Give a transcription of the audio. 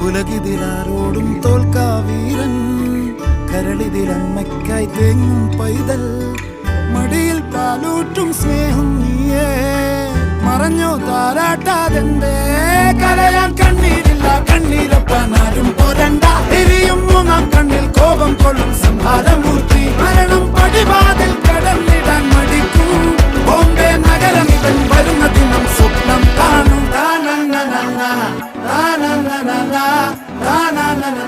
ഉലകിതിലാരോടും തോൽക്കാ വീരൻ, കരളിതിലമ്മയ്ക്കായി തേങ്ങും പൈതൽ, മടിയിൽ പാലൂറ്റും സ്നേഹം നീയേ. മറഞ്ഞോ താരാട്ടാതെന്റെ കരയാൻ കണ്ണീരില്ല, കണ്ണീരൊപ്പാനാരും പോരണ്ട. എരിയും മൂന്നാം കണ്ണിൽ കോപം കൊള്ളും സംഹാരമൂർത്തി, മരണം പടിവാതിൽ കടന്നിടാൻ മടിക്കും. ബോംബെ നഗരം ഇവൻ വരുന്ന ദിനം സ്വപ്നം കാണും. താനന്ന താനന്ന താനന്ന